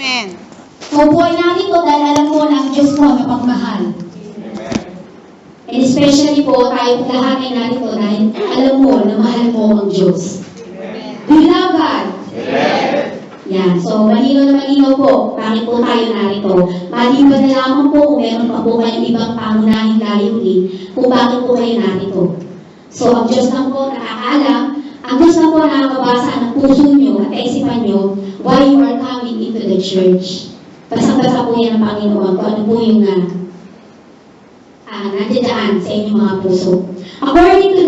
Amen. Kung po ay narito dahil alam mo na ang Diyos mo ang mapagmahal. And especially po, tayo po lahat ay narito dahil alam mo na mahal mo ang Diyos. Do you love God? Yan. So, malinaw na malinaw po, bakit po tayo narito. Maliban na lamang po kung meron pa po kayong ibang pangunahing layunin kung bakit po kayo narito. So, ang Diyos lang po nakakaalam, ang Diyos lang po nakakabasa ng puso nyo at kaisipan nyo why you are coming into the church. Basang-basa po yan ng Panginoon kung ano po yung nandiyan sa inyong mga puso. According to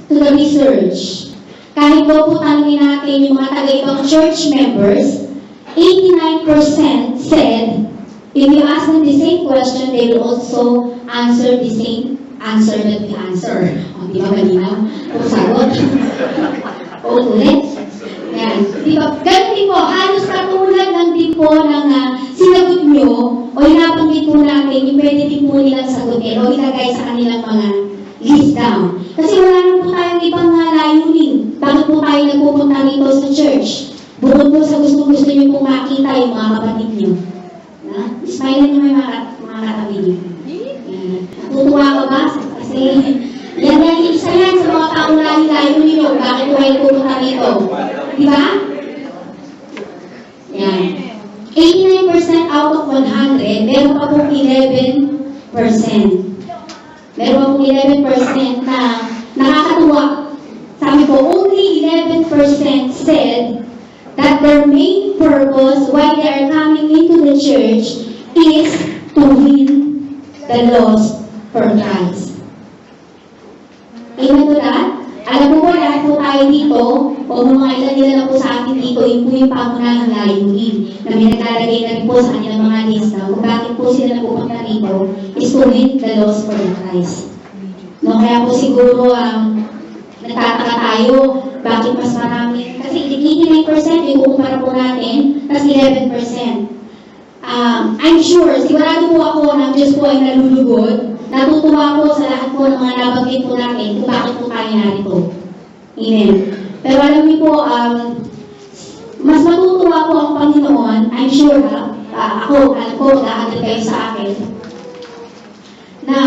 the research, kahit po tanongin natin yung mga taga-ibang church members, 89% said, if you ask them the same question, they will also answer the same answer that we answer. O, di ba malinaw? O, sagot. O, ulit. Yan. Di ba? Ganun din po, halos katulad lang din po ng sinagot nyo o inabanggit po natin yung pwede din po nilang sagutin o ilagay sa kanilang mga list down. Kasi wala na po tayong ibang layunin. Bakit po tayo nagpupunta rito sa church? Bukod po sa gusto nyo pong makita yung mga kapatid nyo. Smile nyo may mga katabi nyo. Natutuwa ka ba? Kasi yan isa yan sa mga pangunahing layunin nyo. Bakit po kayo pupunta rito? Di ba? Yan. 89% out of 100, meron pa pong 11%. Meron pa pong 11% na nakakatuwa. Sabi ko, only 11% said that their main purpose why they are coming into the church is to win the lost for Christ. Amen to that? Alam mo po, lahat po tayo dito, o mga ilan-ilan na po sa atin dito, yun po yung pangunahing layunin na may naglalagay na rin po sa kanilang mga lista kung bakit po sila napupunta rito is to win the lost for Christ. No, kaya po siguro nagtataka tayo bakit mas marami. Kasi 89% yung kukumpara po natin, tas 11%. I'm sure, sigurado po ako na ang Diyos po ay nalulugod. Natutuwa po sa lahat po ng mga nabanggit po natin kung bakit po tayo narito. Amen. Pero alam niyo po, mas matutuwa po ang Panginoon, I'm sure ako, alam ko, lahat kayo sa akin, na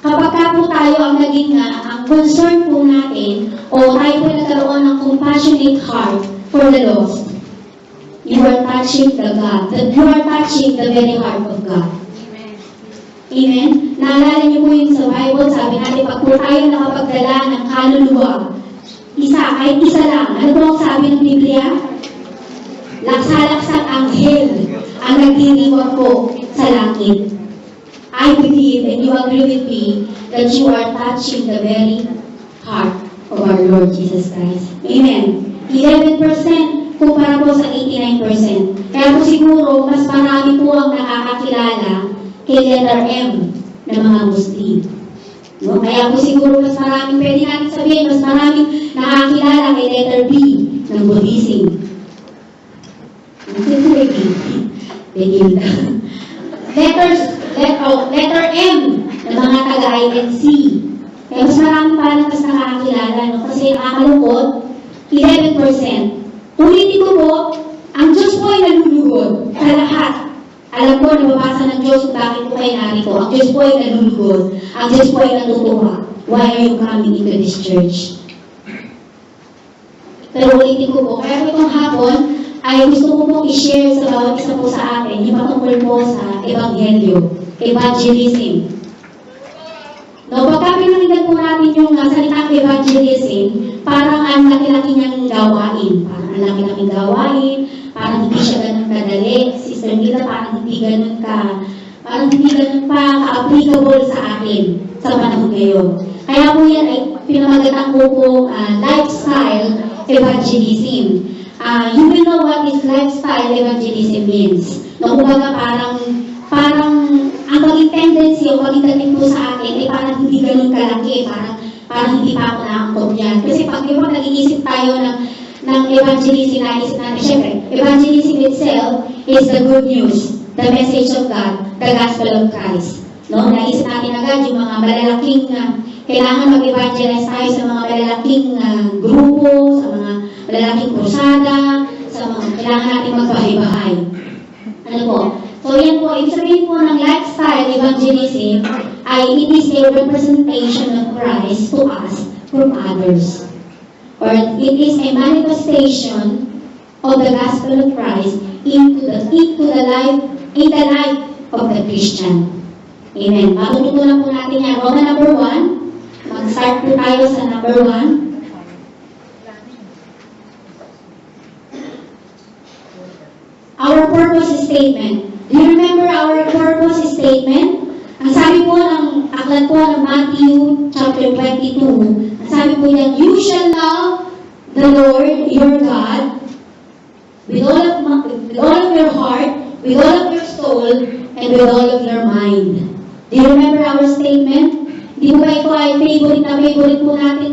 kapag ka po tayo ang naging ang concern po natin o tayo po nagkaroon ng compassionate heart for the lost, you are touching the God. You are touching the very heart of God. Amen? Naalala niyo po yung sa Bible, sabi natin, pag po tayo nakapagdala ng kaluluwa, kahit isa lang, ano po ang sabi ng Biblia? Laksa-laksang anghel ang nagdiriwang po sa langit. I believe, and you agree with me, that you are touching the very heart of our Lord Jesus Christ. Amen. 11% kumpara po sa 89%. Kaya po siguro, mas marami po ang nakakakilala kay letter M ng mga Muslim. No? Kaya po siguro mas maraming, pwede natin sabihin, mas maraming nakakilala kay letter B ng Buddhism. Letter M ng mga taga-INC. Kaya mas marami parang mas nakakilala. No? Kasi nakakalungkot, 11%. Ulitin ko po, ang Diyos po ay nalulugod sa lahat. Alam ko, nababasa ng Diyos kung bakit po kayo narito. Ang Diyos po ay nalulugod. Ang Diyos po ay natutuwa. Why are you coming into this church? Pero ulitin ko po, kaya po itong hapon, ay gusto ko pong i-share sa bawat isa po sa atin yung patungkol po sa Ebanghelyo, Evangelism. No, pagka pinakinggan po natin yung salitang evangelism, parang ang laki-laki niyang gawain. Parang ang laki-laki gawain, parang hindi siya ganun kadali. Sister Nila, parang hindi ganun pa ka-applicable sa atin sa panahon ngayon. Kaya po yan ay pinamagatan ko pong lifestyle evangelism. You will know what is lifestyle evangelism means. No, kumbaga parang ang maging tendency o maging dating po sa akin ay parang hindi ganun kalaki, parang hindi pa ako nakakot yan. Kasi pag nag-iisip tayo ng evangelism, naisip natin, syempre, evangelism itself is the good news, the message of God, the gospel of Christ. No? Naisip natin agad yung mga malalaking, kailangan mag-evangelize tayo sa mga malalaking grupo, sa mga malalaking krusada, sa mga kailangan natin magbahay-bahay. Ano po? So yan po, ibig sabihin po ng lifestyle evangelism ay it is a representation of Christ to us from others. Or it is a manifestation of the gospel of Christ in the life of the Christian. Amen. Matututunan po natin yan. Roman number 1. Mag-start po tayo sa number 1. Our purpose statement. Do you remember our purpose statement? Ang sabi po ng aklat po ng Matthew chapter 22, ang sabi po niyan, you shall love the Lord your God with all of your heart, with all of your soul, and with all of your mind. Do you remember our statement? Di ba ito ay favorite po natin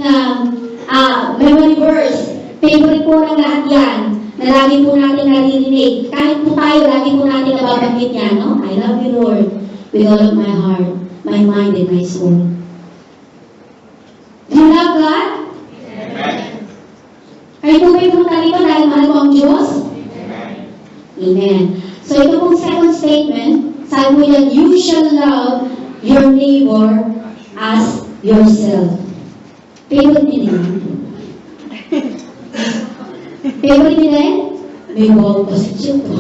memory verse. Favorite po ng lahat yan, na lagi po natin naririnig. Kahit po tayo, lagi po natin nababanggit yan, no? I love you, Lord, with all of my heart, my mind, and my soul. Do you love God? Amen. Kayo po ba'y pumunta rito dahil mahal mo ang Diyos? Amen. Amen. So ito pong second statement, sabi mo yan, you shall love your neighbor as yourself. Favorite niyo din? Favorite niyo din? May wow position po.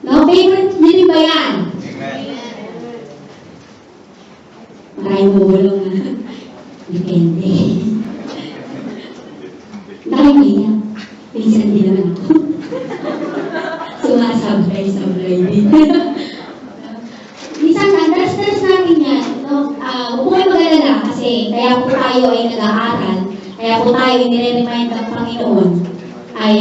No, favorite niyo din ba yan? Amen. Maraming bubulong na. Depende. Nakikita. Minsan din naman ako. Sumasablay din. Minsan, understand natin yan. No? Huwag po kayo mag-alala kasi kaya po tayo ay nag-aaral, kaya po tayo nire-remind ng Panginoon ay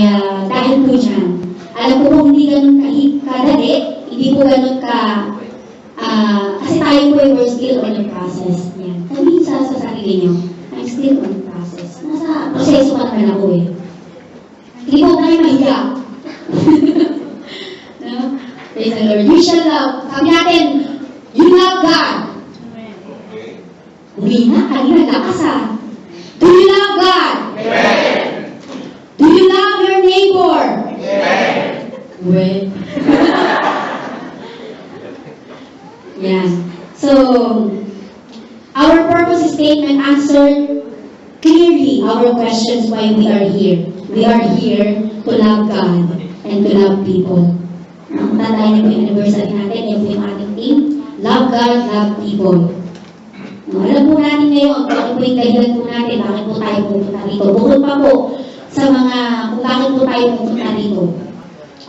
dahil po dyan. Alam ko po hindi ganun kadali, hindi po ganun kasi tayo po ay we're still on the process. Yan. Sabihin sa sarili nyo, I'm still on the process. Nasa proseso pa naman ako eh. Hindi po tayo mahiya. No? Praise the Lord. You shall love. Sabi natin, you love God. Hindi na, kanina lakas ah. Do you love God? Amen. Do you love your neighbor? Amen. Well. Yan. So, our purpose statement answered clearly our questions why we are here. We are here to love God and to love people. Tatayin na po yung anniversary natin, yung po yung ating team. Love God, love people. Alam po natin ngayon, bakit po yung dahilan po natin, bakit po tayo pupunta rito. Bukod pa po sa mga, kung bakit po tayo pupunta rito.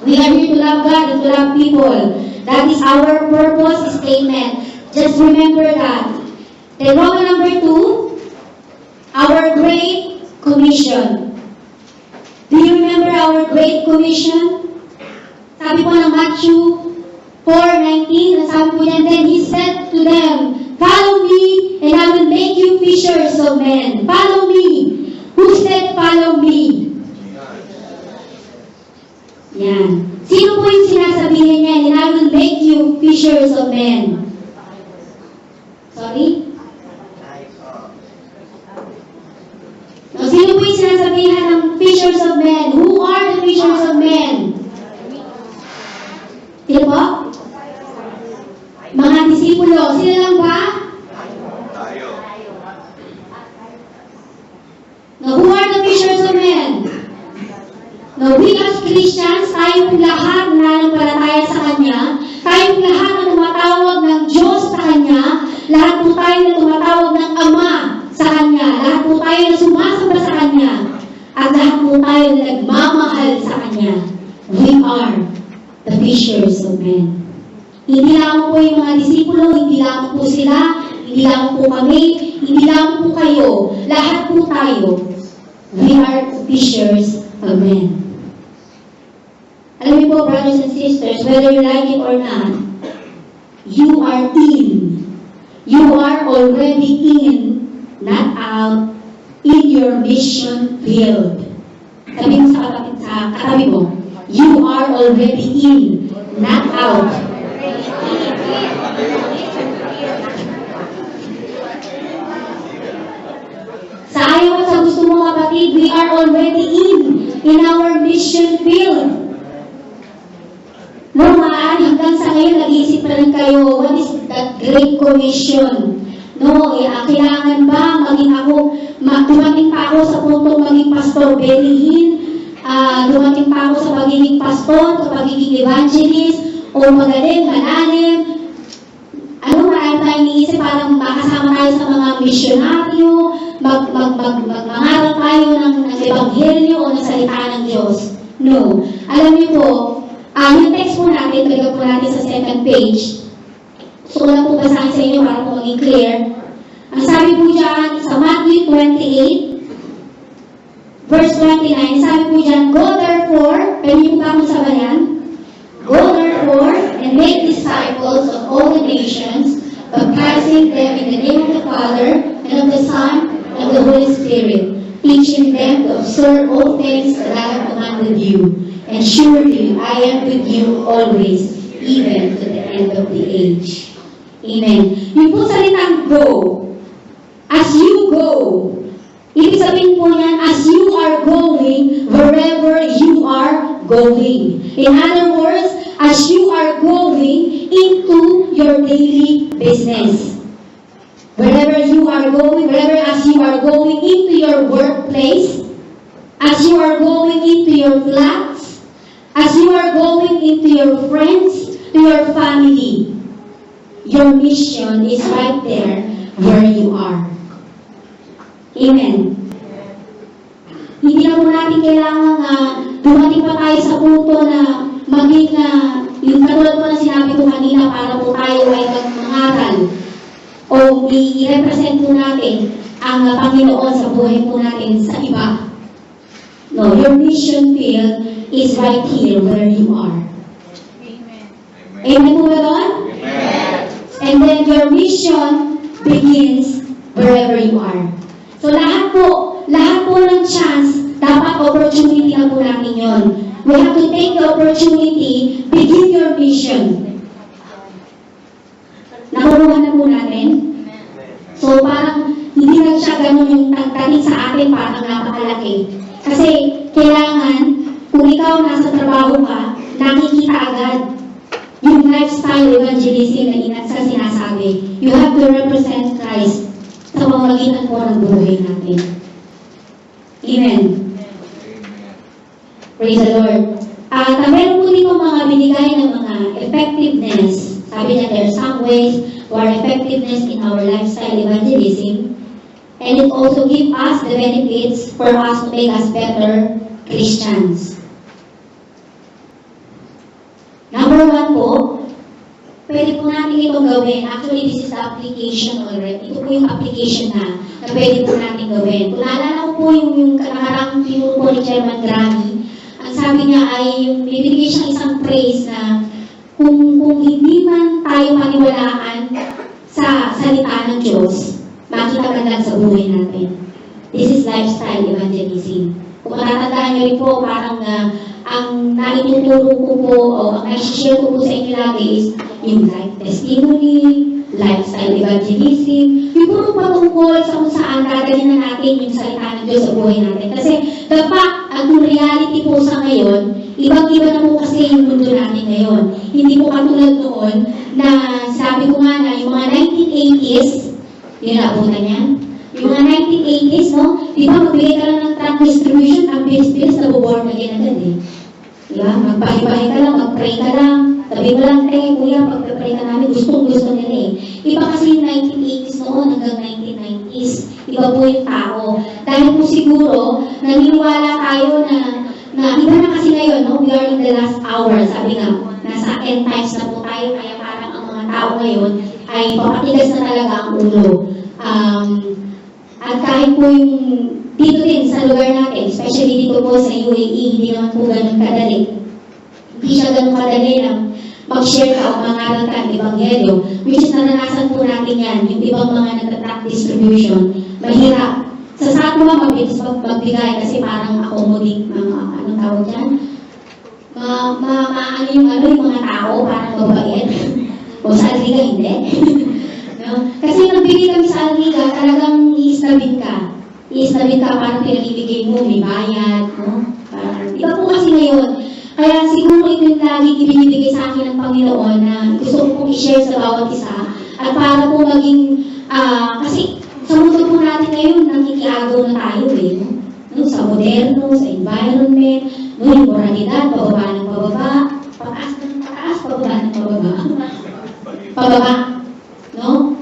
We are here to love God and to love people. That is our purpose statement. Just remember that. Then Roman number 2, our Great Commission. Do you remember our Great Commission? Sabi po ng Matthew 4:19, sabi po yan, then He said to them, follow me, and I will make you fishers of men. Follow me. Who said follow me? Yan. Sino po yung sinasabihin niya, and I will make you fishers of men? Sorry? No, sino po yung sinasabihan ng fishers of men? Who are the fishers of men? Sino po? Mga disipulo. Sino lang ba? Tayo. No, who are the fishers of men? No, we as Christians, tayong lahat na nanampalataya sa Kanya, tayong lahat na tumatawag ng Diyos sa Kanya, lahat po tayo na tumatawag ng Ama sa Kanya, lahat po tayo na sumasamba sa Kanya, at lahat po tayo na nagmamahal sa Kanya. We are the fishers of men. Hindi lamang po yung mga disipulo, hindi lamang po sila, hindi lamang po kami, hindi lamang po kayo, lahat po tayo. We are fishers of men. Alam niyo po, brothers and sisters, whether you like it or not, you are in. You are already in, not out, in your mission field. Sabi mo sa katabi mo, you are already in, not out. Sa ayaw at sa gusto mo kapatid, we are already in. in our mission field. No, maaari hanggang sa ngayon nag-iisip pa rin kayo, what is that Great Commission? No, kailangan ba maging ako, dumating pa ako sa puntong maging Pastor Belihin, dumating pa ako sa pagiging pastor, sa pagiging evangelist, o magaling, malalim. Ano, marami tayong iniisip, parang makasama tayo sa mga misyonaryo, mangaral tayo ng ebanghelyo o ng salita ng Diyos. No. Alam niyo po, yung text po natin, talaga po natin sa second page. So, ko lang po basahin sa inyo para po maging clear. Ang sabi po dyan, sa Matthew 28, verse 29, sabi po dyan, go therefore, pwede niyo po ba akong sabayan? Go therefore, and make disciples of all the nations, baptizing them in the name of the Father, and of the Son, and of the Holy Spirit, teaching them to observe all things that I have commanded you. And surely I am with you always, even to the end of the age. Amen. Yung po salitang go, as you go, ibig sabihin po yan, as you are going, wherever you are going. In other words, as you are going into your daily business. Wherever you are going, as you are going into your workplace, as you are going into your flats, as you are going into your friends, to your family, your mission is right there where you are. Amen. Hindi na po natin kailangan dumating pa tayo sa punto na maging yung katulad po na sinabi ko kanina para po tayo ay mangaral o i-represent po natin ang Panginoon sa buhay po natin sa iba. No, your mission field is right here where you are. Amen. Amen po ba doon? Amen. And then your mission begins wherever you are. So lahat po ng chance, dapat opportunity na po natin yun. We have to take the opportunity, begin your mission. Nakukuha na po natin. So parang hindi lang siya ganun yung tagtating sa atin, parang napakalaki. Kasi kailangan, kung ikaw nasa trabaho ka, nakikita agad yung lifestyle evangelism na sa sinasabi. You have to represent Christ sa pamamagitan po ng buhay natin. Amen. Praise the Lord. At meron po dito mga binigay ng mga effectiveness. Sabi niya, there are some ways for effectiveness in our lifestyle evangelism. And it also gives us the benefits for us to make us better Christians. Number 1 po, pwede po natin itong gawin. Actually, this is the application already. Ito po yung application na pwede po natin gawin. Kung naalala ko po yung nakarang tinuro po ni Chairman Grammy, ang sabi niya ay bibigay siyang isang praise na kung hindi man tayo maniwalaan sa salita ng Diyos, makita man lang sa buhay natin. This is lifestyle evangelism. Kung matatandaan niyo rin po, parang ang naituturo ko po o ang naishishare ko po sa inyo lagi is yung life testimony, lifestyle evangelism, yung puro patungkol sa kung saan dadalhin na natin yung salita ng Diyos sa buhay natin. Kasi the fact, ang reality po sa ngayon, ibang-iba na po kasi yung mundo natin ngayon. Hindi po katulad noon na sabi ko nga na yung mga 1980s, yun naabutan yan? Yung mga 1980s, no? Di ba, magbigay ka lang ng track distribution, ang bilis-bilis na buborn na yan agad eh. Di ba? Magpahay-pahay ka lang, mag-pray ka lang. Sabi mo lang, kuya, pag-pray ka namin, gustong-gusto nila eh. Iba kasi yung 1980s noon hanggang 1990s. Iba po yung tao. Dahil po siguro, naniniwala tayo na iba na kasi ngayon, no? We are in the last hour. Sabi nga, nasa end times na po tayo, kaya parang ang mga tao ngayon ay papatigas na talaga ang ulo. At kahit po yung dito din sa lugar natin, especially dito po sa UAE, hindi naman po ganun kadali. Hindi siya ganun kadali na mag-share ka o mangaral ka ng ebanghelyo, which is naranasan po natin yan, yung ibang mga nagtatrack distribution, mahirap. Sa saan mo mabilis magbigay kasi parang accommodate mga, anong tawag dyan? Yung mga tao, parang mabait. O sa Alriga, hindi. No? Kasi nagbigay kami sa Alriga, talagang iistabin ka. Iistabin ka, parang pinalibigay mo, may bayad, no? Parang ngayon. Kaya siguro ito yung lagi ibinibigay sa akin ng Panginoon na gusto ko pong i-share sa bawat isa. At para po maging, kasi sa mundo po natin ngayon, nakikiagaw na tayo eh. No? Sa moderno, sa environment, no, yung moralidad, pababa ng pababa, pataas ng pataas, pababa ng pababa. Pababa. No?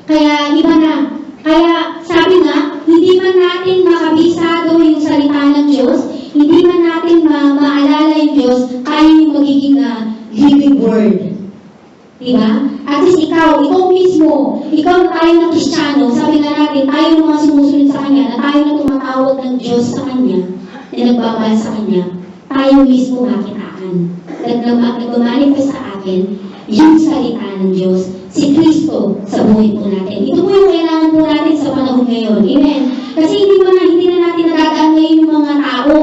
Kaya iba na. Kaya sabi nga, hindi man natin makabisado yung salita ng Diyos, hindi man natin maalala yung Diyos, tayo yung magiging living word. Diba? At least ikaw mismo, ikaw tayo na Kristiyano, sabi nga natin, tayo yung mga sumusunod sa Kanya, na tayo na tumatawag ng Diyos sa Kanya, na nagbabal sa Kanya, tayo mismo makitaan. Nagmamanifest sa atin yung salita ng Diyos, si Kristo sa buhay po natin. Ito po yung kailangan po natin sa panahon ngayon. Amen? Kasi hindi na natin nadadaan ngayon yung mga tao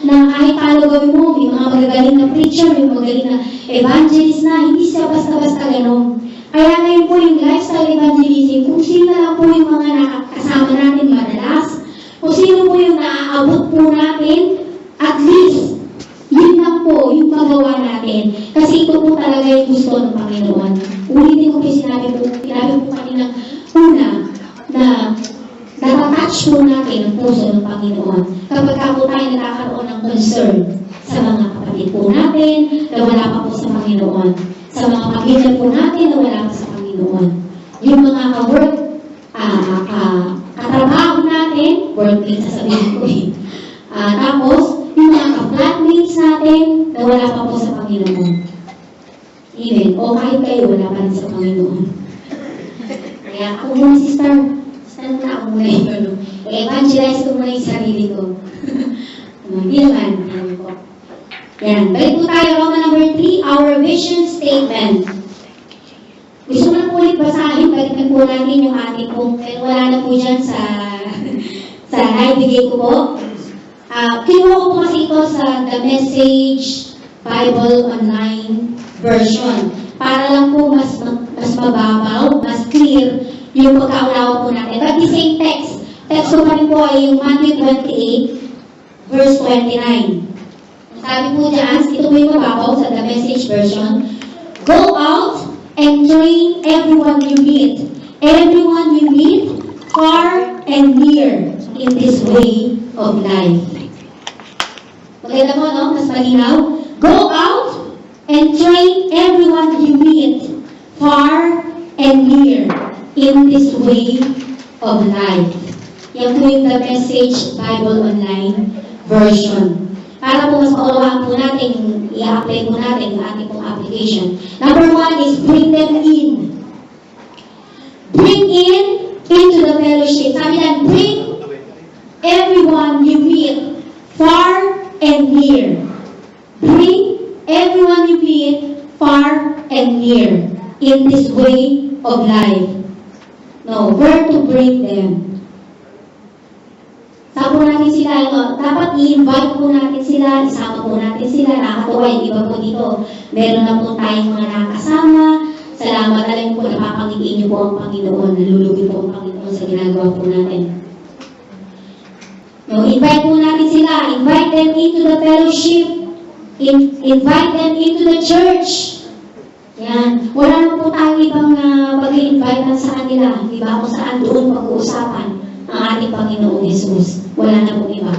na kahit paano gawin mo, may mga magagaling na preacher, may magaling na evangelist na, hindi siya basta-basta gano'n. Kaya ngayon po yung lifestyle evangelism, kung sino lang po yung mga nakasama natin madalas, kung sino po yung naaabot po natin, at least, yun lang po yung magawa natin. Kasi ito po talaga yung gusto ng Panginoon. Ulitin ko po sinabi po kanina una na natatouch po natin ang puso ng Panginoon. Kapag po tayo nakakaroon ng concern sa mga kapatid po natin na wala pa po sa Panginoon. Sa mga pamilya po natin na wala pa sa Panginoon. Yung mga ka-work, katrabaho natin, workmate sasabihin ko eh. Tapos, yung mga ka-flatmates natin na wala pa po sa Panginoon. Amen. O kahit kayo, wala pa rin sa Panginoon. Kaya ako muna, sister, na ako muna yung evangelize ko muna yung sarili ko. Hindi naman. Yan po. Yan. Balik po tayo, Roman number 3, our vision statement. Gusto ko na po ulit basahin, balikan po natin yung ating po. Pero wala na po dyan sa naibigay ko po. Kinuha ko po kasi ito sa The Message Bible Online version. Para lang po mas mababaw, mas clear yung pagkaunawa po natin. But the same text ko pa rin po ay yung Matthew 28, verse 29. Sabi po dyan, ito po yung mababaw sa The Message version. Go out and train everyone you meet. Everyone you meet, far and near, in this way of life. Maganda mo, no? Mas malinaw. Go out and train everyone you meet, far and near, in this way of life. Yan po yung The Message Bible Online version. Para po mas maunawaan po natin, i-apply po natin yung ating pong application. Number 1 is bring them in. Bring in into the fellowship. Sabi lang, bring everyone you meet, far and near. Bring everyone you meet, far and near, in this way of life. No, where to bring them? Saan po natin sila, dapat i-invite po natin sila, isama po natin sila, nakakatuwa yung iba po dito. Meron na po tayong mga nakasama. Salamat, alam po, napapangitiin niyo po ang Panginoon, nalulubi po ang Panginoon sa ginagawa po natin. No, invite po natin sila, invite them into the fellowship, invite them into the church. Yan. Wala na po tayong ibang pag-i-invite sa kanila. Di ba? Kung saan doon pag-uusapan ang ating Panginoong Jesus. Wala na po iba.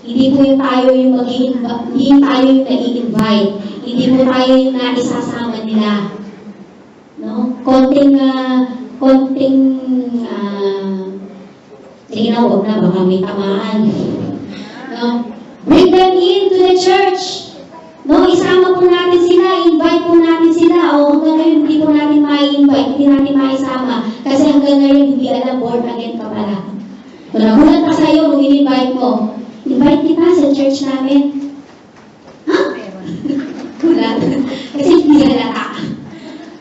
Hindi po yung tayo yung hindi tayo yung nai-invite. Hindi po tayo yung naisasama nila. No? Sige na, huwag na. Baka may tamaan. No? Bring them into the church. No, isama po natin sila, invite po natin sila. O hanggang ngayon, hindi po natin ma-invite, hindi natin ma-isama. Kasi hanggang ngayon, hindi alam, born again ka pala. Kung nagulat pa sa'yo, kung in-invite mo, invite kita sa church namin. Ha? Wala. Kasi hindi halata.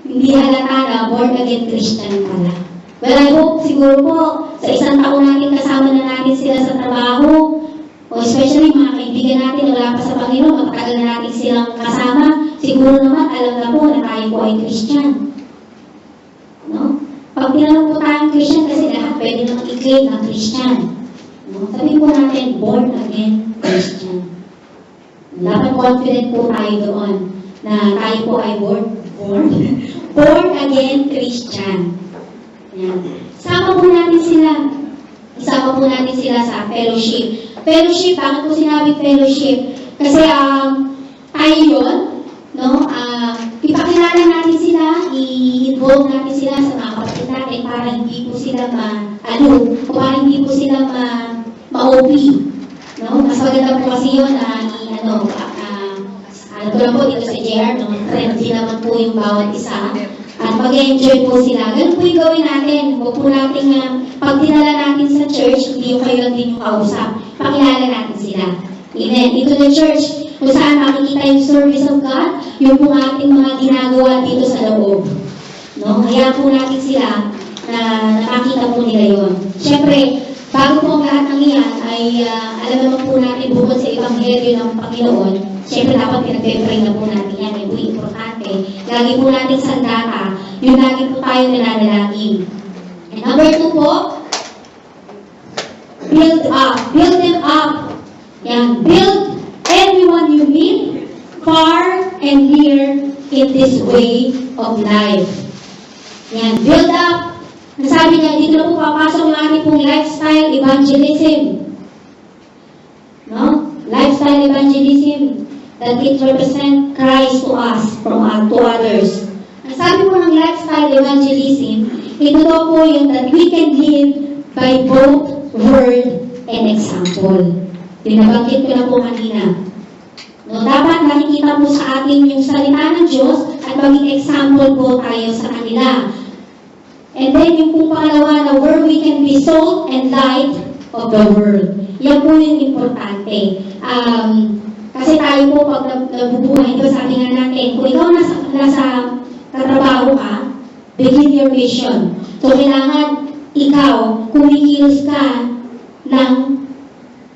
Hindi halata na born again Christian pala. Well, I hope, siguro po, sa isang taon natin kasama na natin sila sa trabaho, o especially mga kaibigan natin na wala pa sa Panginoon, matagal na natin silang kasama, siguro naman alam na po na tayo po ay Christian. No? Pag tinanong po tayong Christian, kasi lahat pwede naman i-claim na Christian. No? Sabihin po natin, born again Christian. Dapat confident po tayo doon na tayo po ay born again Christian. Yan. Isama po natin sila sa fellowship. Fellowship, bakit po sinabing fellowship? Kasi tayo yun, no? Ipakilala natin sila, i-involve natin sila sa mga kapatid natin para hindi po sila para hindi po sila ma-OP. No? Mas maganda po kasi yun ko lang po dito sa JR, no? Friendly naman po yung bawat isa. At mag-enjoy po sila. Ganun po yung gawin natin. Huwag po natin pag dinala natin sa church, hindi yung kayo lang din yung kausap. Pakilala natin sila. Amen. Dito na church, kung saan makikita yung service of God, yung po ating mga ginagawa dito sa loob. No? Hayaan po natin sila na nakakita po nila yun. Siyempre, bago po ang lahat ng iyan, ay alam naman po natin bukod sa Ebanghelyo ng Panginoon, siyempre dapat pinag-pray na po natin yan. Yung po importante. Lagi po natin sandata, yung lagi po tayo nananalangin. And number 2 po, build up. Build them up. Yan. Build everyone you meet, far and near, in this way of life. Yan. Build up. Nasabi niya, dito na po papasok yung ating pong lifestyle evangelism. No? Lifestyle evangelism that it represent Christ to us from to others. Ang sabi po ng lifestyle evangelism, ito daw po yung that we can live by both word and example. Binabanggit ko na po kanina. No, dapat nakikita po sa atin yung salita ng Diyos at maging example po tayo sa kanila. And then yung pong pangalawa na where we can be salt and light of the world. Yan po yung importante. Kasi tayo po pag nabubuhay, ito sabi nga natin, kung ikaw nasa katrabaho ka, begin your mission. So kailangan ikaw, kumikilos ka ng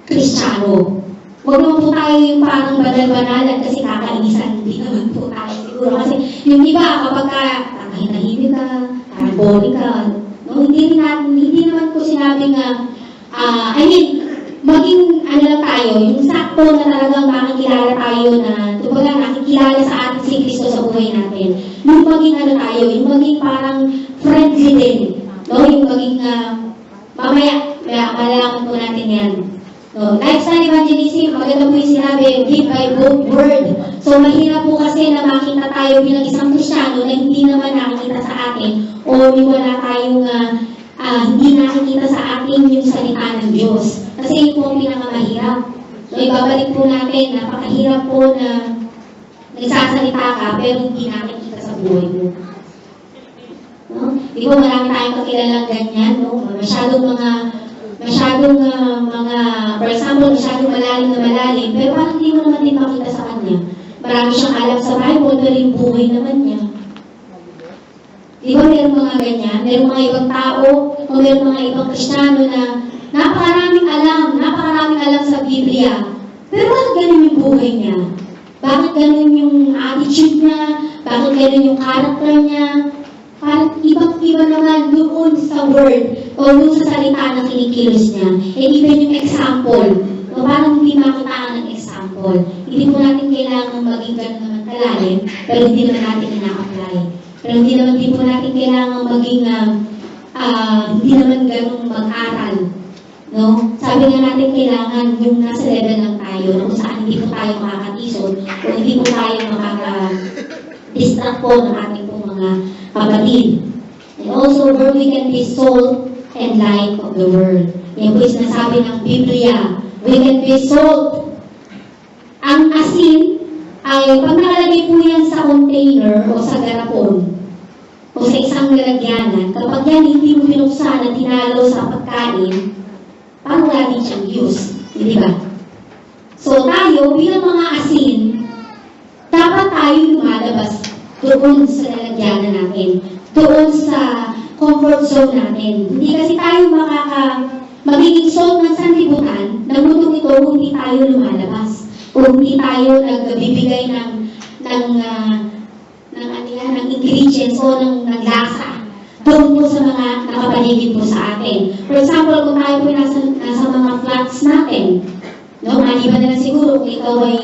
Kristiyano. Huwag naman po tayo yung parang banal-banalan kasi kakainisan. Hindi naman po tayo siguro. Kasi yung iba, kapag tahimik ka, boring ka, no? Hindi naman po sinabing maging lang tayo, yung sakto na talagang makikilala tayo na, kumbaga nakikilala sa atin si Kristo sa buhay natin. Yung maging tayo, yung maging parang friendly din. No? Yung maging, mamaya, malaman po natin yan. No? Lifestyle evangelism, maganda po yung sinabi, live by both word. So, mahirap po kasi na makita tayo bilang isang Kristiyano na hindi naman nakikita sa atin o wala tayong hindi nakikita sa atin yung salita ng Diyos. Kasi yun po ang pinakamahirap. So, ibabalik po natin, napakahirap po na nagsasalita ka pero hindi nakikita sa buhay mo. No? Di ba marami tayong kakilalang ganyan, no? Masyadong for example, masyadong malalim, pero parang hindi mo naman din makita sa kanya. Marami siyang alam sa Bible, pero yung buhay naman niya. Di ba meron mga ganyan? Meron mga ibang tao, o meron mga ibang Kristiyano na napakaraming alam sa Biblia. Pero bakit ganun yung buhay niya? Bakit ganun yung attitude niya? Bakit ganun yung character niya? Parang ibang-iba naman doon sa word o doon sa salita na kinikilos niya. And even yung example, o parang hindi makita ng example. Hindi po natin kailangan maging ganun naman kalalim, pero hindi naman natin ina-apply. Pero hindi naman din po natin kailangan maging hindi naman ganun mag-aral. No? Sabi nga natin kailangan yung nasa level lang tayo, kung saan hindi po tayo makakatisod o hindi po tayo makaka-distract po ng ating pong mga kapatid. And also, where we can be salt and light of the world. Yan po yung sinasabi ng Biblia. We can be salt. Ang asin ay pag nakalagay po yan sa container o sa garapon o sa isang lalagyanan, kapag yan hindi mo binuksan at tinalo sa pagkain, parang wala din siyang use. Hindi ba? So tayo, bilang mga asin, dapat tayo lumalabas doon sa lalagyanan natin, doon sa comfort zone natin. Hindi kasi tayo magiging salt ng sanlibutan, nagmutong ito kung hindi tayo lumalabas. Kung hindi tayo nagbibigay ng ingredients o ng lasa doon po sa mga nakapaligid po sa atin. For example, kung tayo po nasa mga flats natin, No, maliban na lang siguro kung ikaw ay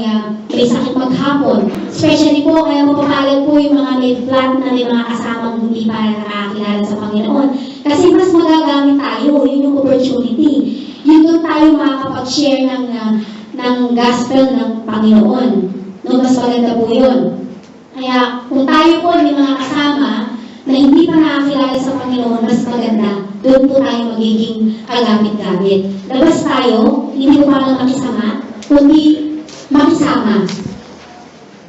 may sakit maghapon. Especially po, kaya mapapalad po yung mga may flat na may mga kasamang hindi pa nakakilala sa Panginoon. Kasi mas magagamit tayo, yun yung opportunity. Yun doon tayo makakapag-share ng gospel ng Panginoon. No, mas maganda po yun. Kaya kung tayo po may mga kasama na hindi pa nakakilala sa Panginoon, mas maganda. Doon po tayo magiging kagamit-gamit. Labas tayo, hindi po parang makisama, kundi makisama.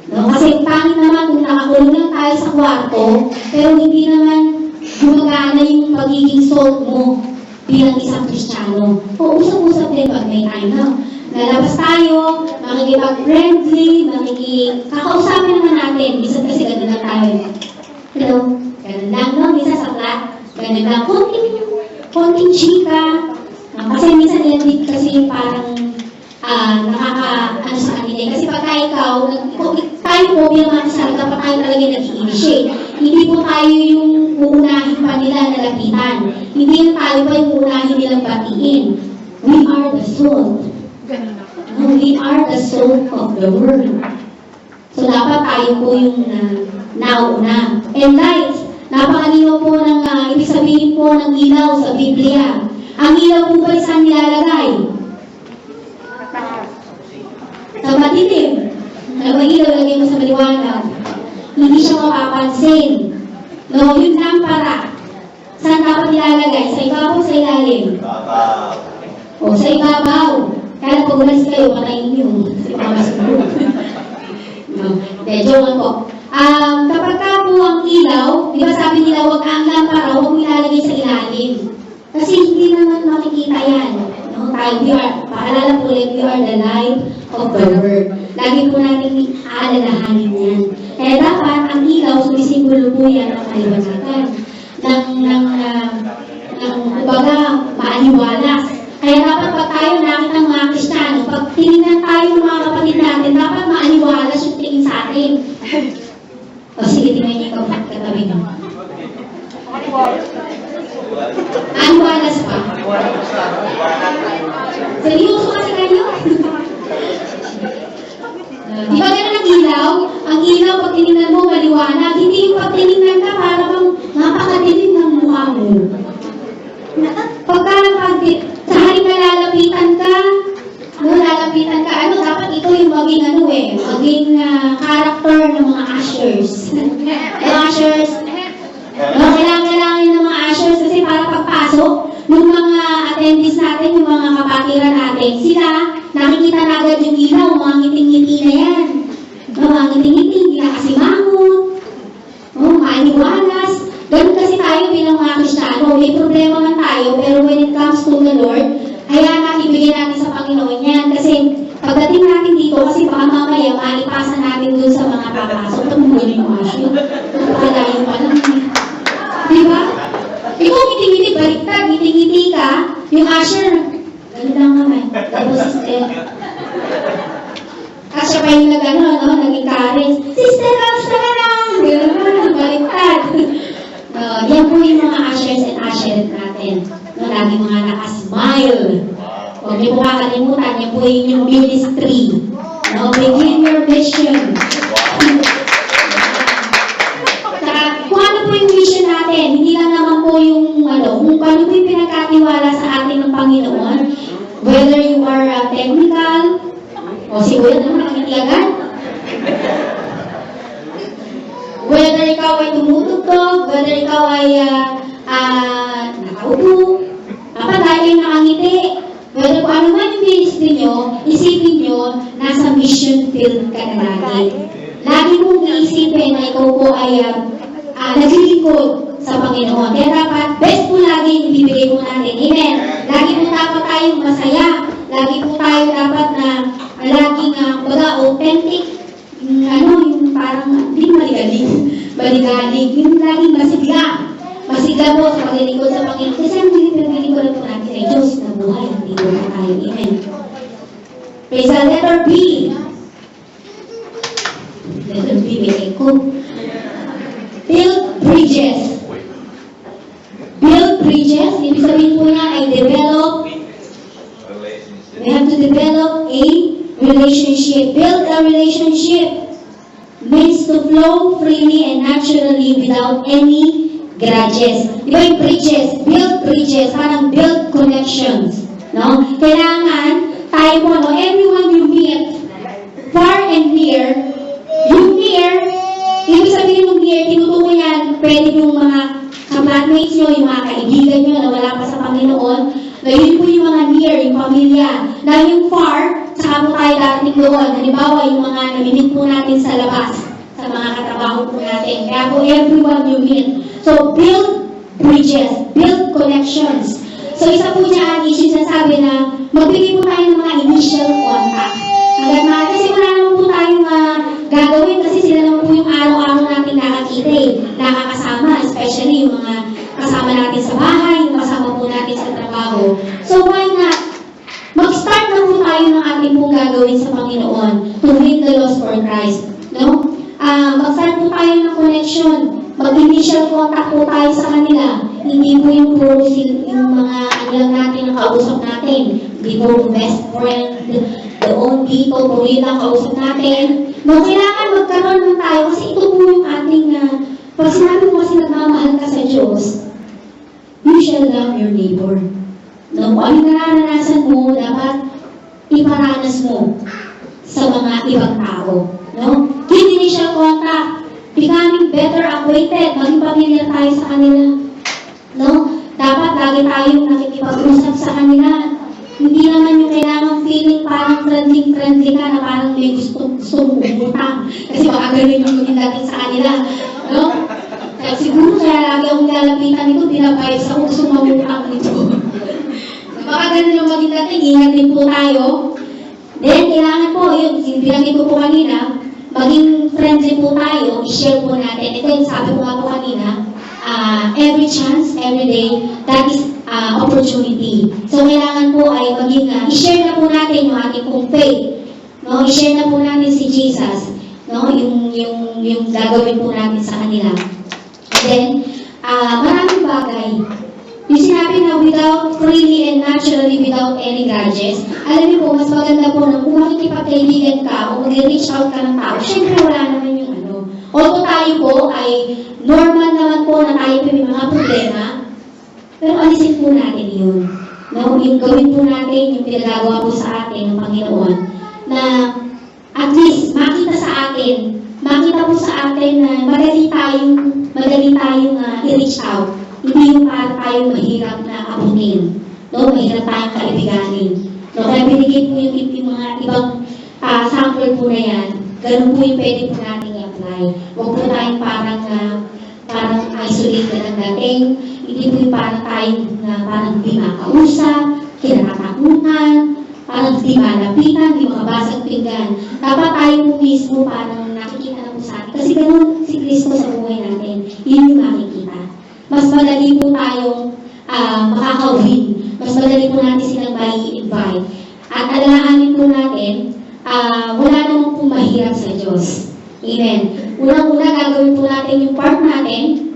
No? Kasi pangit naman kung nakakulong lang tayo sa kwarto, pero hindi naman gumagana yung pagiging soul mo bilang isang Kristiyano. O usap-usap din pag may time na. Lalabas tayo, makikipag-friendly, kakausapin naman natin. Minsan kasi ganun lang tayo. Hello? Ganun lang, no? Minsan sa flat, ganun lang. Konting chika. Kasi minsan yan din kasi parang nakaka-ano sa kanila. Kasi pagka ikaw, tayo po bilang mga kasal, dapat tayo talaga nag-i-initiate. Hindi po tayo yung uunahin pa nila na lapitan. Hindi yung tayo pa yung uunahin nilang batiin. We are the soul. We are the soul of the world. So dapat tayo po yung nauna. And lights, napakalinaw po ng ibig sabihin po ng ilaw sa Biblia. Ang ilaw po ba saan nilalagay? Sa madilim. Ang ilaw lagay mo sa maliwanag. Hindi siya mapapansin. No, yung lampara. Saan dapat nilalagay? Sa ibabaw o sa ilalim? O, sa ibabaw. Kaya pag umalis kayo, patayin niyo. Kasi pamamas ko. No, joke lang po. Kapag ka po ang ilaw, di ba sabi nila, huwag ang lampara, huwag mo ilalagay sa ilalim. Kasi hindi naman makikita yan. No? Paalala po ulit, we are the light of the world. Lagi po natin aalalahanin yan. Kaya dapat ang ilaw, sumisimbolo po yan ng kaliwanagan. Kumbaga, maaliwalas. Kaya dapat pag tayo nakita ng mga Kristiyano, pag tinignan tayo ng mga kapatid natin, dapat maaliwalas yung tingin sa atin. O sige, tingnan niyo yung katabi niyo. Aliwalas pa. Seryoso kasi kayo. Di ba ganun ang ilaw? Ang ilaw, pag tinignan mo, maliwanag. Hindi yung pag tinignan ka, parang napakadilim ng mukha mo. Pagka sa halip na lalapitan ka, dapat ito yung maging character ng mga ushers. Kailangan ng mga ushers kasi para pagpasok, ng mga attendees natin, yung mga kapatiran natin, sila, nakikita na agad yung ilaw, mga ngiting-ngiti na yan. Mga ngiting-ngiti, hindi nakasimangot, maaniwalas. Ganun kasi tayo bilang mga Kristiyano. May problema man tayo, pero when it comes to the Lord, hayaan ibigay natin sa Panginoon yan. Kasi pagdating natin dito, kasi baka mamaya, malipasan natin dun sa mga papasok. Tumulong yung asyo. Pagkalayo pa lang. Diba? Ikaw ngiti-ngiti, baliktad, ngiti-ngiti ka, yung usher, ganun lang naman. Tapos, kasi pa yung nag-encourage, Sister, kamusta ka na? Ganun naman, baliktad. Yan po yung mga ushers and ushered natin. Lagi mga naka-smile. Huwag niyo po kakalimutan, yan po yung ministry. Begin your mission. Kung ano po yung mission natin, hindi lang naman po yung kung ano po yung pinagkatiwala sa atin ng Panginoon, whether you are technical, o siguro naman nakakitilagan, whether ikaw ay tumutugtog, whether ikaw ay nakaupo, kapag ay nakangiti, whether kung ano man yung ministry nyo, isipin nyo, nasa mission field ka na lagi. Lagi mong iisipin na ikaw po ay naglilingkod sa Panginoon. Kaya dapat, best po lagi yung ibibigay po natin. Amen. Lagi po dapat tayong masaya. Lagi po tayo dapat na laging authentic. Yung parang, hindi maligalig. Yung laging masigla. Masigla po sa paglilingkod sa Panginoon. Kasi ang pinag-lingkod po natin ay Diyos na buhay. Hindi po na tayo. Amen. Praise the letter B. Letter B, may echo. Build bridges. Build bridges, ibig sabihin po niya ay develop. We have to develop a relationship. Build a relationship means to flow freely and naturally without any grudges. Di ba yung bridges, parang build connections. No? Kailangan tayo po, no? Everyone you meet, far and near, yung near, ibig sabihin yung near, tinutukoy yan, pwede yung mga ka-flatmates nyo, yung mga kaibigan nyo na wala pa sa Panginoon, na yun po yung mga near, yung pamilya. Na yung far, saka po tayo dating doon. Halimbawa, yung mga namimit po natin sa labas, sa mga katrabaho po natin. Kaya po, everyone you meet. So, build bridges, build connections. So, isa po dyan, sinasabi na magbigay po tayo ng mga initial contact. Hanggat na, kasi wala naman po tayong gagawin kasi sila naman po yung araw-araw natin nakakita nakakasama, especially yung mga kasama natin sa bahay, yung kasama po natin sa trabaho. So, why not? Mag-start na po tayo ng ating pong gagawin sa Panginoon to win the lost for Christ. No? Mag-start po tayo ng connection. Mag-initial contact po tayo sa kanila. Hindi po yung puro yung mga ano lang natin ang kausap natin. Hindi po best friend, the own people, po yun ang kausap natin. No, kailangan magkaroon ng tayo kasi ito po yung ating, pag sinabi mo kasi nagmamahal ka sa Diyos, you shall love your neighbor. No, kung anong nararanasan mo, dapat iparanas mo sa mga ibang tao. No? Give initial contact. Becoming better acquainted, maging familiar tayo sa kanila. No? Dapat lagi tayong nakikipag-usap sa kanila. Hindi naman yung kailangan feeling parang friendly ka na parang may gusto mong umutang. Kasi baka ganun yung maging dating sa kanila. No? Kaya siguro kaya lagi akong lalapitan nito, pinabayad sa gusto mamutang nito. Baka ganun yung maging dating, ingat din po tayo. Then, kailangan po, yun, binanggit ko po kanina, maging friendly po tayo, i-share po natin. Ito yung sabi ko nga po kanina, every chance, every day, that is opportunity. So, kailangan po ay maging, i-share na po natin yung ating pong faith. No? I-share na po natin si Jesus. No? Yung gagawin po natin sa kanila. And then, maraming bagay. Yung sinabi na without freely and naturally without any grudges, alam niyo po, mas maganda po na kung makikipagkaibigan ka o mag-reach out ka ng tao, syempre wala naman yung ano. Although tayo po ay normal naman po na tayo may mga problema, pero alisin po natin yun. No? Yung gawin po natin, yung pinagagawa po sa atin ng Panginoon, na at least makita sa atin, makita po sa atin na madali tayong i-reach out. Hindi yung para tayong mahirap na abutin. No? Mahirap tayong kaibiganin. No? Kaya binigay po yung mga ibang sample po na yan. Ganun po yung pwede po natin i-apply. Huwag po tayong parang isolated ang dating. Hindi po yung parang di makausap, kinakatakutan, parang di malapitan, di makabasag pinggan. Dapat tayo po mismo parang nakikita na po sa atin. Kasi ganun si Kristo sa buhay natin. Yun yung makikita. Mas madali po tayong makakawin. Mas madali po natin silang mai-invite. At alalahanin po natin, wala naman po mahirap sa Diyos. Amen. Unang-una, gagawin po natin yung part natin,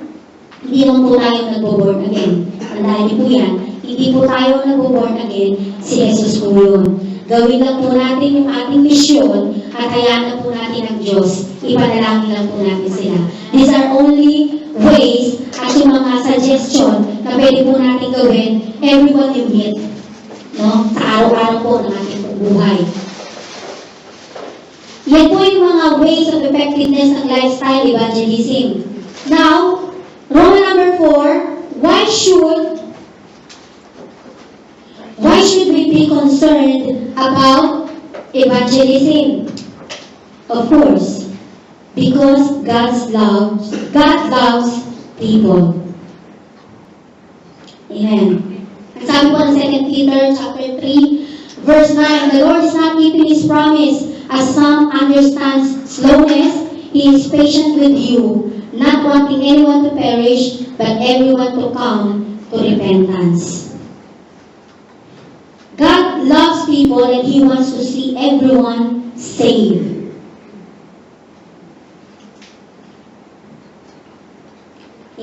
hindi naman po tayo nag-born again. Tandaan niyo po yan. Hindi po tayo nag-born again, si Jesus po yun. Gawin lang po natin yung ating misyon at hayaan lang po natin ang Diyos. Ipanalangin lang po natin sila. These are only ways at yung mga suggestion na pwede po natin gawin everyone you meet. No? Sa araw-araw po ng ating buhay. Yan po yung mga ways of effectiveness ng lifestyle evangelism. Now, Roman number 4, why should we be concerned about evangelism? Of course, because God loves people. Amen. Ang sabi po ng 2 Peter chapter 3, verse 9, the Lord is not keeping His promise, as some understands slowness. He is patient with you, not wanting anyone to perish, but everyone to come to repentance. God loves people and He wants to see everyone saved.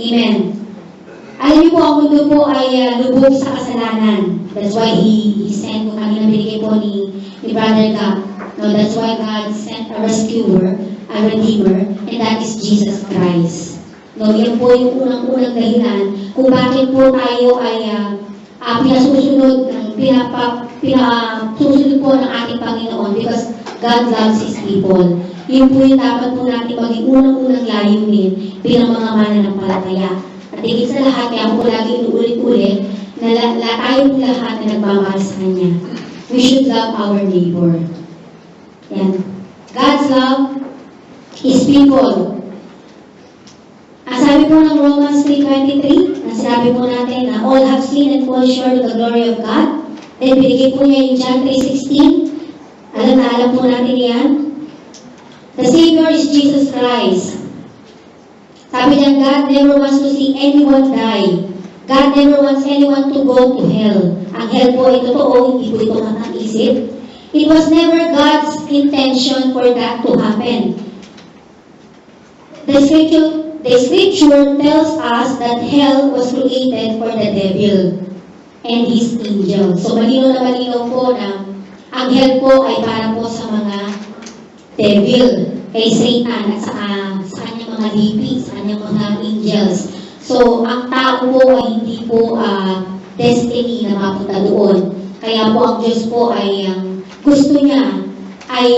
Amen. Alam niyo po, ang mundo po ay lubog sa kasalanan. That's why He sent po kanina binigay po ni Brother Gab No, that's why God sent a rescuer, a redeemer, and that is Jesus Christ. No, yan po yung unang-unang dahilan kung bakit po tayo ay pinasusunod, pinasusunod po ng ating Panginoon because God loves His people. Yun po yung dapat po natin maging unang-unang layunin bilang mga mananampalataya. At higit sa lahat, kaya po lagi inuulit-ulit na tayo po lahat na nagmamahal sa Kanya. We should love our neighbor. Yan. God's love is people. Ang sabi po ng Romans 3:23, na sinabi po natin na all have sinned and fall short of the glory of God. Then binigay po niya yung John 3:16. Alam na alam po natin yan. The Savior is Jesus Christ. Sabi niya, God never wants to see anyone die. God never wants anyone to go to hell. Ang hell po ay totoo, hindi po ito katang-isip. It was never God's intention for that to happen. The scripture tells us that hell was created for the devil and his angels. So malinaw na malinaw po na ang hell po ay para po sa mga devil, kay Satan at sa kanyang mga lipi, sa kanyang mga angels. So, ang tao po ay hindi po destiny na mapunta doon. Kaya po ang Diyos po ay gusto niya ay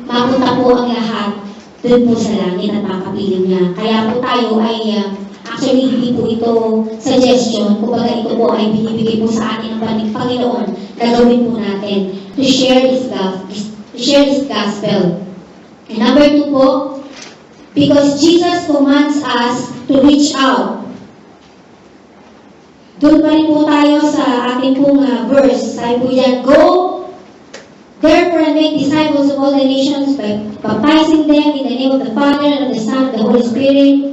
mapunta po ang lahat doon po sa langit at makapiling niya. Kaya po tayo ay actually hindi po ito suggestion, kumbaga ito po ay binibigay po sa atin ng Panginoon na gawin po natin to share His love, to share His gospel. And number 2 po, because Jesus commands us to reach out. Doon pa rin po tayo sa ating pong verse. Sabi po yan, go, therefore and make disciples of all the nations by baptizing them in the name of the Father and of the Son and the Holy Spirit,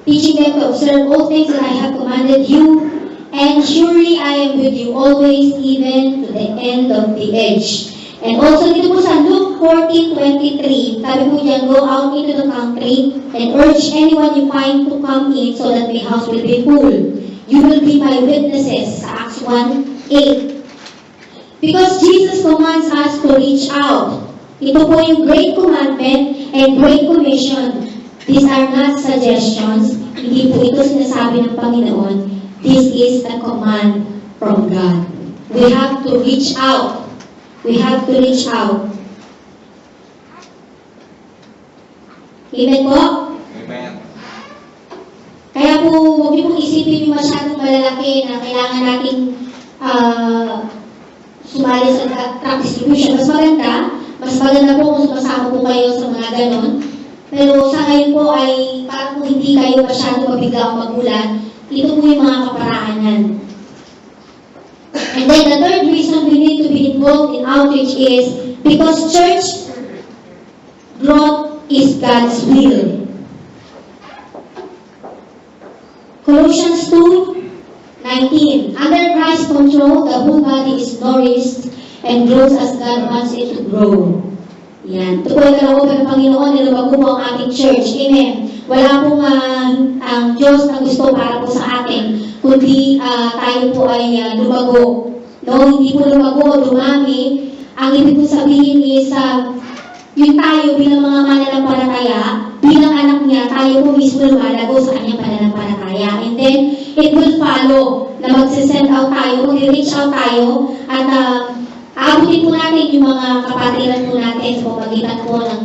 teaching them to observe all things that I have commanded you, and surely I am with you always, even to the end of the age. And also dito po sa Luke 14:23, sabi po diyan, go out into the country and urge anyone you find to come in so that my house will be full. You will be my witnesses, sa Acts 1:8. Because Jesus commands us to reach out. Ito po yung Great Commandment and Great Commission. These are not suggestions. Hindi po ito sinasabi ng Panginoon. This is a command from God. We have to reach out. We have to reach out. Amen po? Amen. Kaya po, huwag niyo pong isipin yung masyadong malalaki na kailangan nating sumali sa tract distribution. Mas maganda po kung sumasama po kayo sa mga ganon. Pero sa ngayon po ay parang po hindi kayo masyadong mabigla o magulan. Ito po yung mga kaparahanan. And then the third reason we need to be involved in outreach is because church growth is God's will. Colossians 2:19. Under Christ's control, the whole body is nourished and grows as God wants it to grow. Yan. Ito po ay kalooban ng Panginoon na lumago po ang ating church. Amen. Wala pong ang Diyos na gusto para po sa atin, kundi tayo po ay lumago. No, hindi po lumago o dumami. Ang ibig po sabihin is, yung tayo bilang mga mananampalataya, bilang anak niya, tayo po mismo lumalago sa kanyang pananampalataya. And then, it will follow na magsisend out tayo, mag-reach out tayo, at aabutin po natin yung mga kapatiran po natin sa pamagitan po ng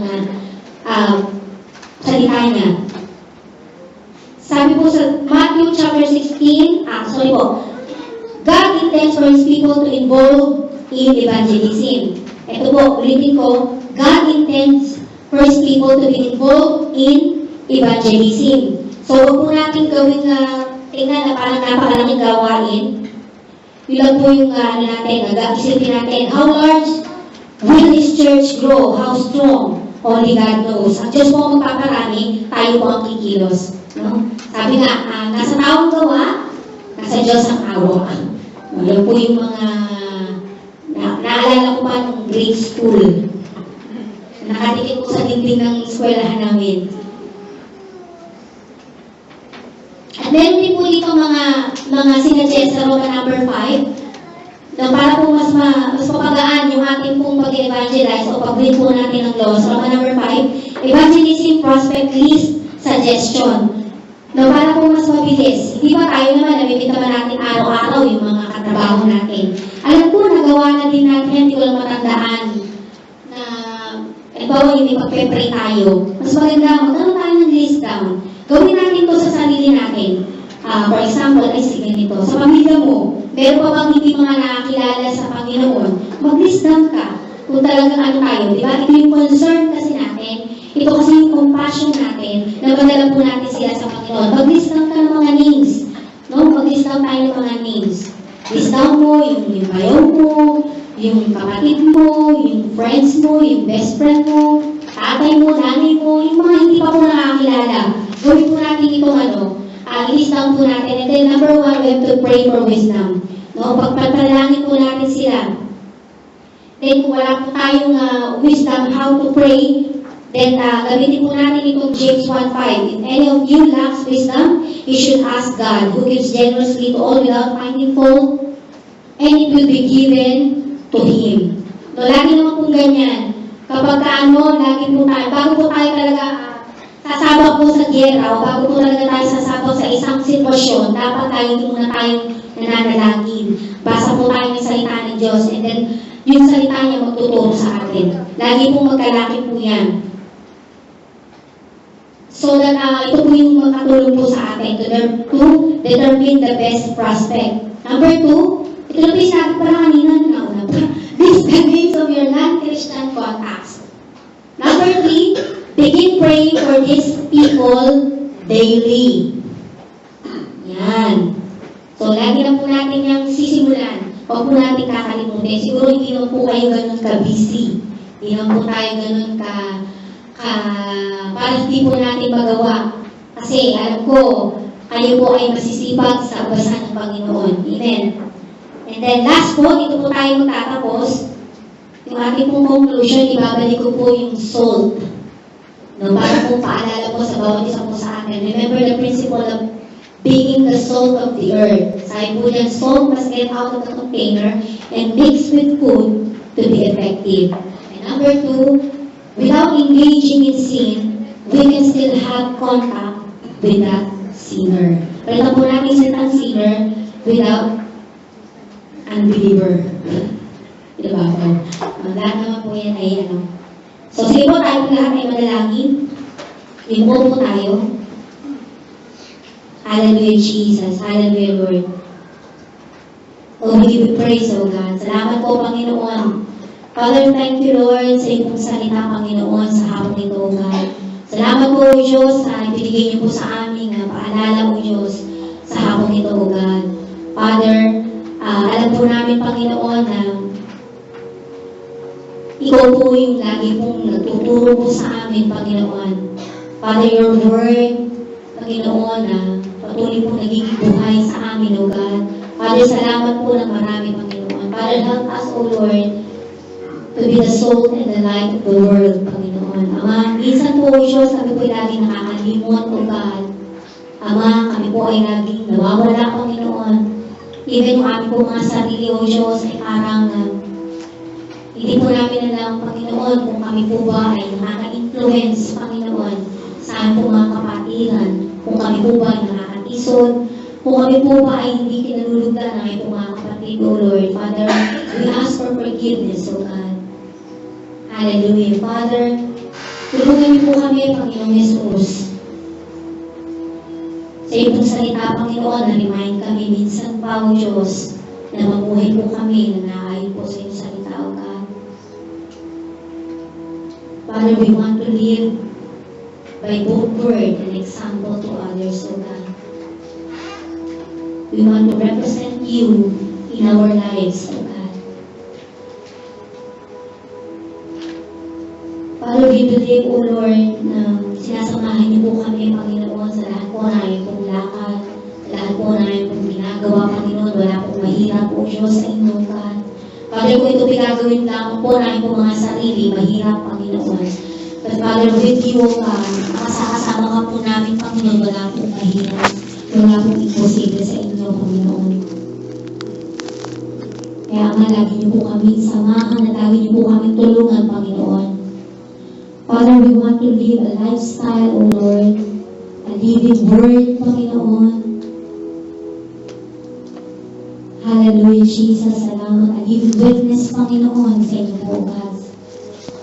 salita niya. Sabi po sa Matthew chapter 16, God intends for His people to involve in evangelism. Ito po, ulitin ko, God intends for His people to be involved in evangelism. So, huwag po natin gawin tingnan na parang napakalaking gawain. Yun lang po yung isipin natin, how large will this church grow? How strong? Only God knows. Ang Diyos po ang magpaparami, tayo po ang kikilos. No? Sabi nga, nasa taong gawa, nasa Diyos ang awa. Yan po yung mga naalala ko pa ng grade school. Nakatikin ko sa dingding ng eskwelahan namin. At meron din po dito mga sinuggest sa Roman number 5 na para po mas mapagaan yung ating pong pag-evangelize o pag-read po natin ng laws. Roman number 5, evangelism prospect list suggestion. Na para po mas mabilis. Hindi ba tayo naman nabibig naman natin araw-araw yung mga katrabaho natin. Alam ko, nagawa na din natin, hindi ko lang matandaan na halimbawa yung ipag-pray tayo. Mas maganda, magkaroon tayo ng list down. Gawin natin to sa sarili natin. For example, ay sige nito, sa pamilya mo, meron pa bang hindi mga nakakilala sa Panginoon, mag-list down ka kung talagang ano tayo, di ba? Ito yung concern kasi natin, ito kasi yung compassion natin, na madala po natin sila sa Panginoon. Mag-list down ka ng mga names, no? Mag-list down tayo ng mga names. List down mo yung bayaw mo, yung kapatid mo, yung friends mo, yung best friend mo, tatay mo, nanay mo, yung mga hindi pa po nakakilala. Gawin po natin itong i-list down po natin. And then number 1, we have to pray for wisdom. No? Pagpatalangin po natin sila. Then kung wala po tayong wisdom how to pray, then gamitin po natin itong James 1:5. If any of you lacks wisdom, you should ask God, who gives generously to all without finding fault, and it will be given to Him. No, lagi naman po ganyan. Kapag lagi po tayo, bago po tayo talaga sasabak po sa giyera o bago po talaga tayo sasabak sa isang sitwasyon, dapat tayo muna tayong nananalangin. Basa po tayo ng salita ng Diyos and then yung salita niya magtuturo sa atin. Lagi po magkalaki po yan. So that ito po yung makatulong po sa atin to determine the best prospect. Number 2, ito na po yung sabi para kanina nauna pa. List the names of your non-Christian contacts. Number 3, begin praying for these people daily. Yan. So, lagi na po natin yung sisimulan. Huwag po natin kakalimutin. Siguro hindi naman po kayo ganun ka-busy. Hindi naman po tayo ganun para hindi po natin magawa. Kasi, alam ko, kayo po ay masisipag sa basan ng Panginoon. Amen. And then, last po, dito po tayo magtatapos. Yung ating pong conclusion, ibabalik ko po yung salt. No, para po paalala po sa bawat isa po sa atin. Remember the principle of being the salt of the earth. Sabi po yan, salt must get out of the container and mix with food to be effective. And number 2, without engaging in sin, we can still have contact with that sinner. Pero po natin sitang sinner without unbeliever. Diba po? Lahat naman po yan ay So, sige po tayo lahat ay manalangin. Limuot po tayo. Hallelujah, Jesus. Hallelujah, Lord. Oh, we give you praise, O God. Salamat po, Panginoon. Father, thank you, Lord, sa iyong salita, Panginoon, sa hapon ito, O God. Salamat po, O Diyos, sa ibinigay niyo po sa amin, paalala, O Diyos, sa hapon ito, O God. Father, alam po namin, Panginoon, na ikaw po yung lagi pong nagtuturo po sa amin, Panginoon. Father, your word, Panginoon, na patuloy po nagiging buhay sa amin, O God. Father, salamat po ng marami, Panginoon. Father, help us, O Lord, to be the salt and the light of the world, Panginoon. Ama, minsan po, O Diyos, kami po ay laging nakakalimot, O God. Ama, kami po ay laging nawawala, Panginoon. Even yung aming po mga sarili, O Diyos, ay parang hindi po namin alam, Panginoon, kung kami po ba ay nakaka-influence, Panginoon, sa aming po mga kapatiran, kung kami po ba ay nakakatisod, kung kami po ba ay hindi kinalulugdan ng aming po mga kapatid, O Lord. Father, we ask for forgiveness, O God. Hallelujah. Father, tulungan niyo po kami, Panginoon Jesus. Sa iyong salita, Panginoon, na-remind kami minsan pa, O Diyos, na mabuhay po kami na naayon po sa iyong salita, O God. Father, we want to live by both word and example to others, O God. We want to represent you in our lives, O God. Father, we believe, O Lord, na sinasamahan niyo po kami, Panginoon, sa lahat po na iyong pong lakad, sa lahat po na iyong pong ginagawa, Panginoon. Wala pong mahirap, O Diyos, sa inyo, God. Father, kung ito pinagawin lang po na iyong mga sarili, mahirap, Panginoon. But Father, with you, O God, makasakasama ka po namin, Panginoon, wala pong mahirap, wala pong imposible sa inyo, Panginoon. Kaya niyo po kami samahan at lagi niyo po kami tulungan, Panginoon. Father, we want to live a lifestyle, O Lord, a living word, Panginoon. Hallelujah, Jesus. Salamat. A living witness, Panginoon, sa inyo po, God.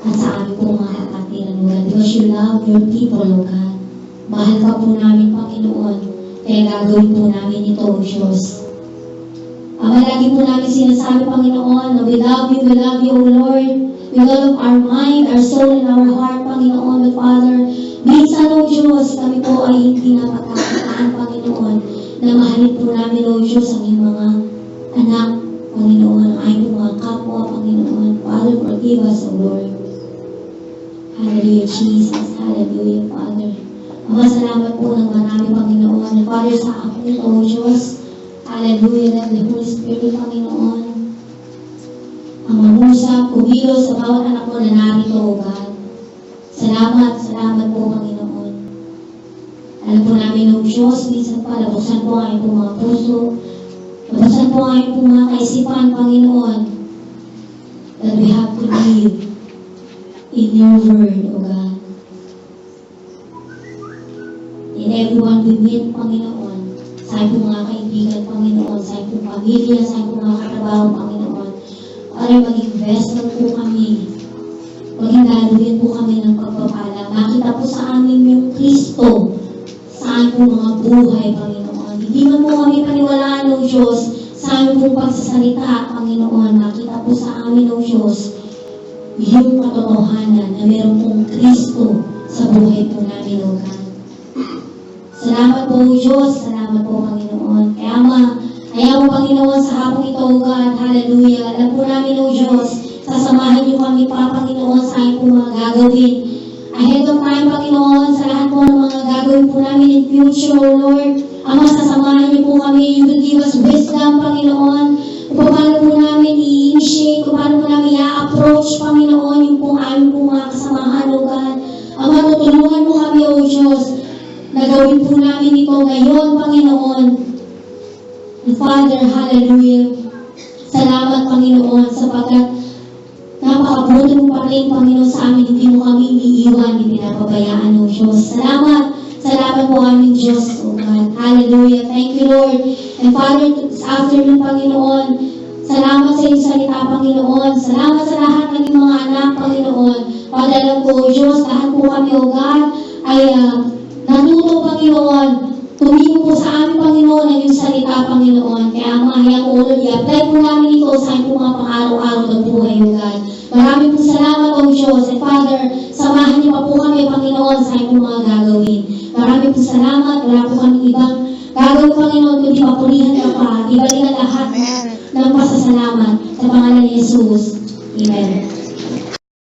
At sa amin po mga kapatiran, O God. Because you love your people, O God. Mahal ka po namin, Panginoon. Kaya gagawin po namin ito, O Diyos. Ama, lagi po namin sinasabi, Panginoon, na we love you, O Lord. With all of our mind, our soul, and our heart, Panginoon, but Father, minsan, O Diyos, kami po ay hindi napagkakataan, Panginoon, na mahalin po namin, O Diyos, ang iyong mga anak, Panginoon, ang aming mga kapwa, Panginoon. Father, forgive us, O Lord. Hallelujah, Jesus. Hallelujah, Father. Ama, salamat po ng marami, Panginoon. Father, sa akin ito, O Diyos. Hallelujah, that the Holy Spirit, Panginoon, ang mangusap, kumilos sa bawat anak mo na narito, O God. Salamat po, Panginoon. Alam po namin, O Diyos, minsan pa, labuksan po ang iyong mga puso, labuksan po ang iyong mga kaisipan, Panginoon, that we have to live in your word, O God. In everyone we meet, Panginoon, sa iyong mga kaibigan, Panginoon, sa iyong pamilya, sa iyong mga katrabaho, Panginoon, para maging vessel po kami, maging daluyan po kami ng pagpapala. Makita po sa amin yung Kristo sa aming mga buhay, Panginoon. Hindi man po kami paniwalaan ng Diyos sa aming pong pagsasalita, Panginoon. Makita po sa amin ng Diyos yung katotohanan na meron pong Kristo sa buhay po namin, O God. Salamat po, Diyos. Salamat po, Panginoon. Kaya mo, Panginoon, sa hapong ito, O God, hallelujah. Alam po namin, O Diyos, sasamahan niyo kami pa, Panginoon, sa aming po mga gagawin. Ahead of time, Panginoon, sa lahat po ng mga gagawin po namin in future, O Lord. Ama, sasamahan niyo po kami. You will give us wisdom, Panginoon. Kung paano po namin i-initiate, kung paano po namin i-approach, Panginoon, yung po aming po mga kasamahan, O God. Ama, tutulungan mo kami, O Diyos, na gawin po namin ito ngayon, Panginoon. Father, hallelujah. Salamat, Panginoon, sapagkat napakabuti mo pa rin, Panginoon, sa amin. Hindi mo kami iniiwan, hindi pinapabayaan, O Diyos. Salamat po aming Diyos, O God. Hallelujah. Thank you, Lord. And Father, sa afternoon, Panginoon, salamat sa iyong salita, Panginoon. Salamat sa lahat ng iyong mga anak, Panginoon. Father, alam ko, O Diyos, lahat po kami, O God, ay natuto, Panginoon. Tumingin po sa amin, Panginoon, ang iyong salita, Panginoon. Kaya mahayang po, Lord, i-apply po namin ito sa aming mga pang-araw-araw ng buhay, O God. Maraming po salamat, O Diyos. And Father, samahan niyo pa po kami, Panginoon, sa aming mga gagawin. Maraming po salamat. Wala po kami ibang gagawin, Panginoon, kundi papurihan ka pa. Ibalik ang lahat ng pasasalamat sa pangalan ni Jesus. Amen.